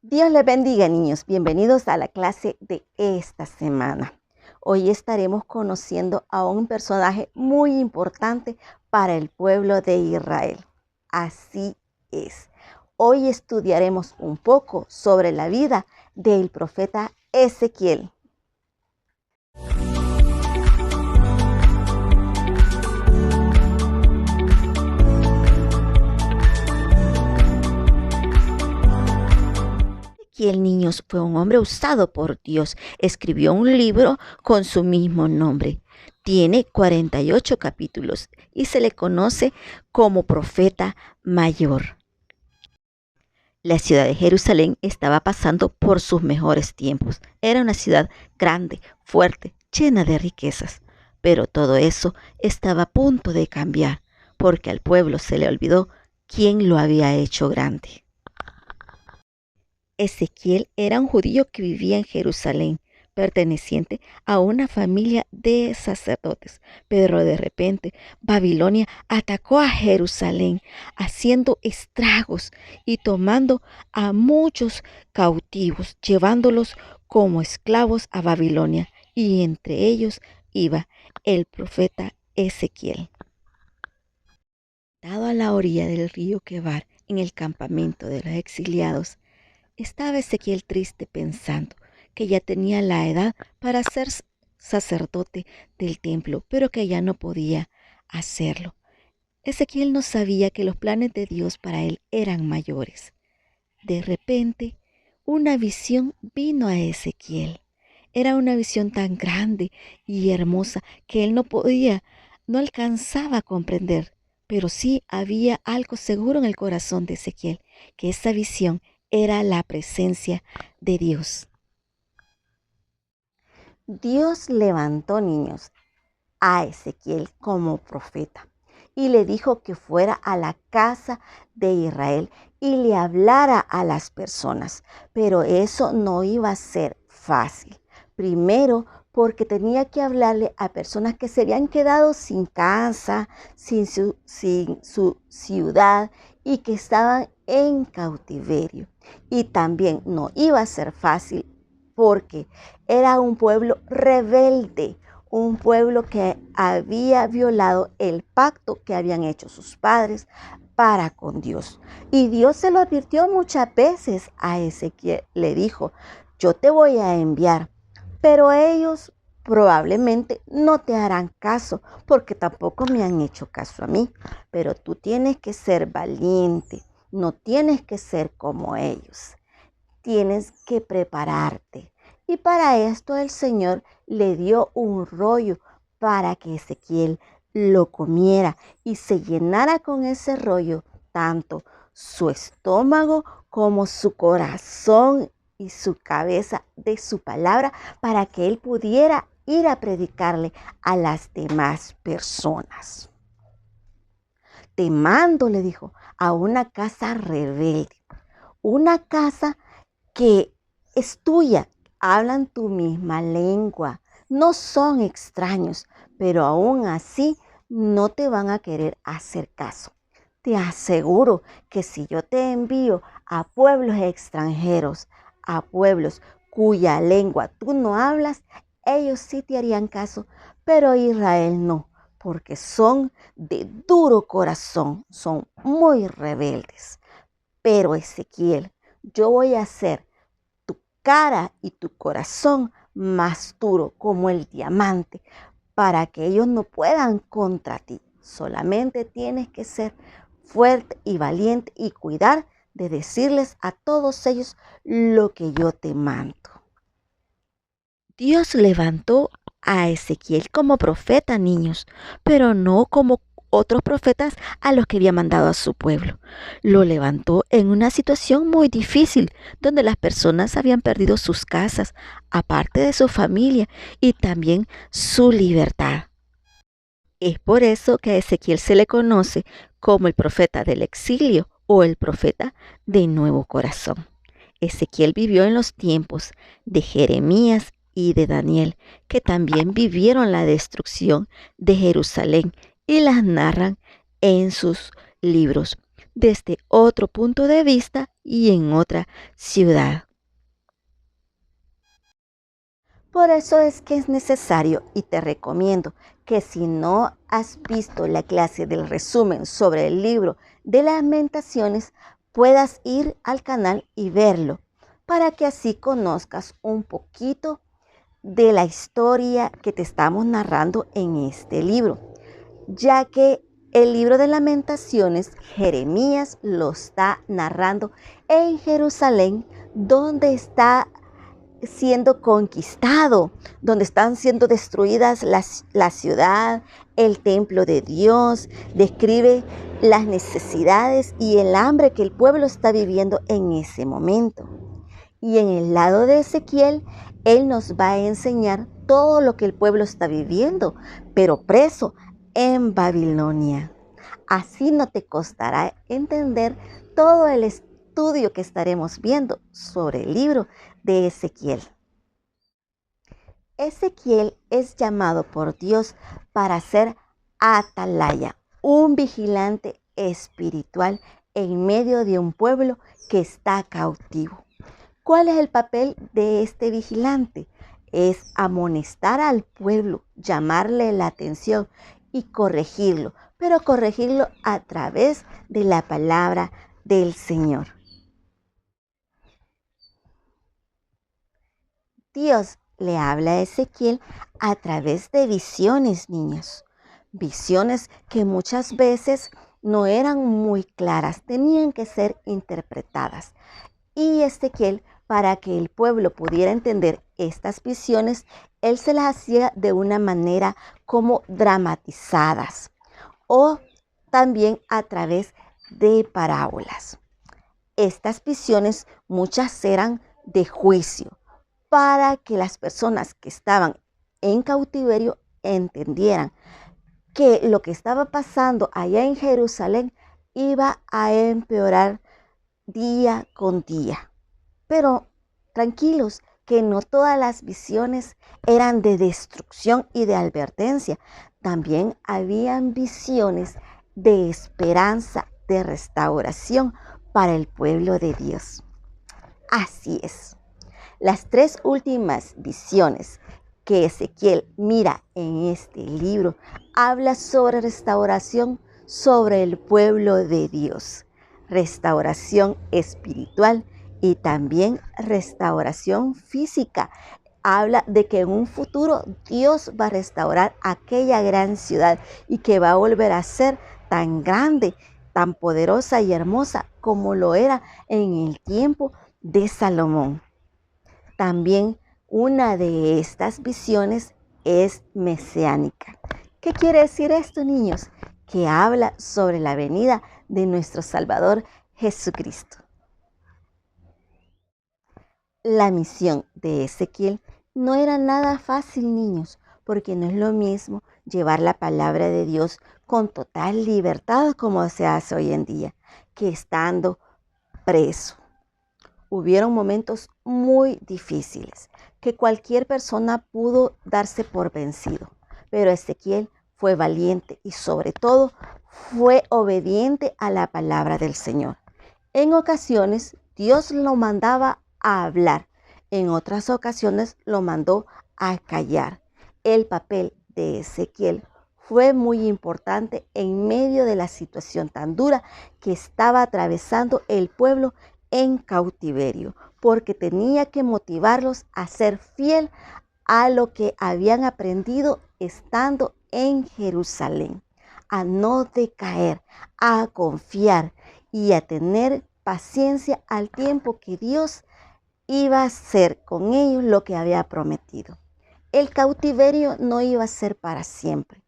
Dios les bendiga, niños. Bienvenidos a la clase de esta semana. Hoy estaremos conociendo a un personaje muy importante para el pueblo de Israel. Así es. Hoy estudiaremos un poco sobre la vida del profeta Ezequiel. Ezequiel, niños, fue un hombre usado por Dios. Escribió un libro con su mismo nombre. Tiene 48 capítulos y se le conoce como profeta mayor. La ciudad de Jerusalén estaba pasando por sus mejores tiempos. Era una ciudad grande, fuerte, llena de riquezas. Pero todo eso estaba a punto de cambiar, porque al pueblo se le olvidó quién lo había hecho grande. Ezequiel era un judío que vivía en Jerusalén, perteneciente a una familia de sacerdotes. Pero de repente Babilonia atacó a Jerusalén, haciendo estragos y tomando a muchos cautivos, llevándolos como esclavos a Babilonia. Y entre ellos iba el profeta Ezequiel. Dado a la orilla del río Quebar, en el campamento de los exiliados, estaba Ezequiel triste pensando que ya tenía la edad para ser sacerdote del templo, pero que ya no podía hacerlo. Ezequiel no sabía que los planes de Dios para él eran mayores. De repente, una visión vino a Ezequiel. Era una visión tan grande y hermosa que él no alcanzaba a comprender, pero sí había algo seguro en el corazón de Ezequiel, que esa visión era la presencia de Dios. Dios levantó, niños, a Ezequiel como profeta y le dijo que fuera a la casa de Israel y le hablara a las personas. Pero eso no iba a ser fácil. Primero, porque tenía que hablarle a personas que se habían quedado sin casa, sin su ciudad y que estaban en cautiverio. Y también no iba a ser fácil porque era un pueblo rebelde, un pueblo que había violado el pacto que habían hecho sus padres para con Dios. Y Dios se lo advirtió muchas veces a Ezequiel. Le dijo, yo te voy a enviar, pero ellos probablemente no te harán caso, porque tampoco me han hecho caso a mí. Pero tú tienes que ser valiente, no tienes que ser como ellos. Tienes que prepararte. Y para esto el Señor le dio un rollo para que Ezequiel lo comiera y se llenara con ese rollo tanto su estómago como su corazón y su cabeza de su palabra, para que él pudiera ir a predicarle a las demás personas. Te mando, le dijo, a una casa rebelde, una casa que es tuya, hablan tu misma lengua, no son extraños, pero aún así no te van a querer hacer caso. Te aseguro que si yo te envío a pueblos extranjeros, a pueblos cuya lengua tú no hablas, ellos sí te harían caso, pero Israel no, porque son de duro corazón, son muy rebeldes. Pero Ezequiel, yo voy a hacer tu cara y tu corazón más duro como el diamante, para que ellos no puedan contra ti. Solamente tienes que ser fuerte y valiente y cuidar de decirles a todos ellos lo que yo te mando. Dios levantó a Ezequiel como profeta, niños, pero no como otros profetas a los que había mandado a su pueblo. Lo levantó en una situación muy difícil, donde las personas habían perdido sus casas, aparte de su familia y también su libertad. Es por eso que a Ezequiel se le conoce como el profeta del exilio o el profeta de nuevo corazón. Ezequiel vivió en los tiempos de Jeremías y de Daniel, que también vivieron la destrucción de Jerusalén y las narran en sus libros. desde otro punto de vista y en otra ciudad. Por eso es que es necesario y te recomiendo que si no has visto la clase del resumen sobre el libro de Lamentaciones, puedas ir al canal y verlo, para que así conozcas un poquito de la historia que te estamos narrando en este libro, ya que el libro de Lamentaciones, Jeremías lo está narrando en Jerusalén, donde está siendo conquistado, donde están siendo destruidas la ciudad, el templo de Dios. Describe las necesidades y el hambre que el pueblo está viviendo en ese momento. Y en el lado de Ezequiel, él nos va a enseñar todo lo que el pueblo está viviendo, pero preso en Babilonia. Así no te costará entender todo el estudio que estaremos viendo sobre el libro de Ezequiel. Ezequiel es llamado por Dios para ser atalaya, un vigilante espiritual en medio de un pueblo que está cautivo. ¿Cuál es el papel de este vigilante? Es amonestar al pueblo, llamarle la atención y corregirlo, pero corregirlo a través de la palabra del Señor. Dios le habla a Ezequiel a través de visiones, niños. Visiones que muchas veces no eran muy claras, tenían que ser interpretadas. Y Ezequiel, para que el pueblo pudiera entender estas visiones, él se las hacía de una manera como dramatizadas o también a través de parábolas. Estas visiones muchas eran de juicio, para que las personas que estaban en cautiverio entendieran que lo que estaba pasando allá en Jerusalén iba a empeorar día con día. Pero tranquilos, que no todas las visiones eran de destrucción y de advertencia. También habían visiones de esperanza, de restauración para el pueblo de Dios. Así es. Las tres últimas visiones que Ezequiel mira en este libro habla sobre restauración sobre el pueblo de Dios, restauración espiritual y también restauración física. Habla de que en un futuro Dios va a restaurar aquella gran ciudad y que va a volver a ser tan grande, tan poderosa y hermosa como lo era en el tiempo de Salomón. También una de estas visiones es mesiánica. ¿Qué quiere decir esto, niños? Que habla sobre la venida de nuestro Salvador Jesucristo. La misión de Ezequiel no era nada fácil, niños, porque no es lo mismo llevar la palabra de Dios con total libertad como se hace hoy en día, que estando preso. Hubieron momentos muy difíciles que cualquier persona pudo darse por vencido, pero Ezequiel fue valiente y sobre todo fue obediente a la palabra del Señor. En ocasiones Dios lo mandaba a hablar, en otras ocasiones lo mandó a callar. El papel de Ezequiel fue muy importante en medio de la situación tan dura que estaba atravesando el pueblo en cautiverio, porque tenía que motivarlos a ser fiel a lo que habían aprendido estando en Jerusalén, a no decaer, a confiar y a tener paciencia al tiempo que Dios iba a hacer con ellos lo que había prometido. El cautiverio no iba a ser para siempre,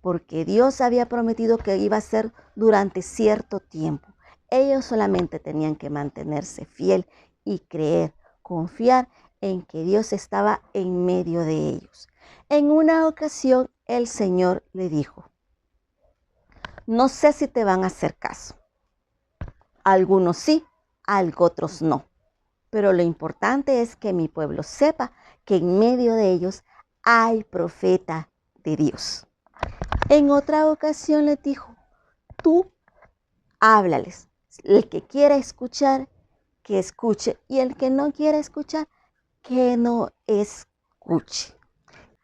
porque Dios había prometido que iba a ser durante cierto tiempo. Ellos solamente tenían que mantenerse fiel y creer, confiar en que Dios estaba en medio de ellos. En una ocasión el Señor le dijo: no sé si te van a hacer caso. Algunos sí, otros no. Pero lo importante es que mi pueblo sepa que en medio de ellos hay profeta de Dios. En otra ocasión le dijo: tú háblales. El que quiera escuchar, que escuche, y el que no quiera escuchar, que no escuche.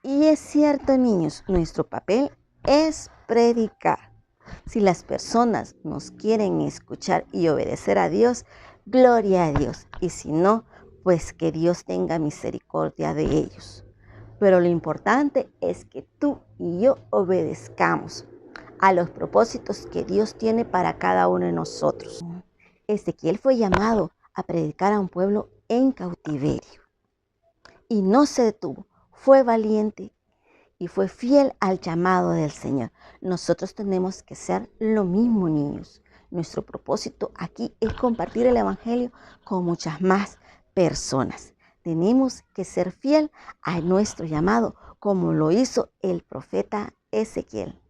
Y es cierto, niños, nuestro papel es predicar. Si las personas nos quieren escuchar y obedecer a Dios, gloria a Dios. Y si no, pues que Dios tenga misericordia de ellos. Pero lo importante es que tú y yo obedezcamos a los propósitos que Dios tiene para cada uno de nosotros. Ezequiel fue llamado a predicar a un pueblo en cautiverio y no se detuvo, fue valiente y fue fiel al llamado del Señor. Nosotros tenemos que ser lo mismo, niños. Nuestro propósito aquí es compartir el Evangelio con muchas más personas. Tenemos que ser fiel a nuestro llamado, como lo hizo el profeta Ezequiel.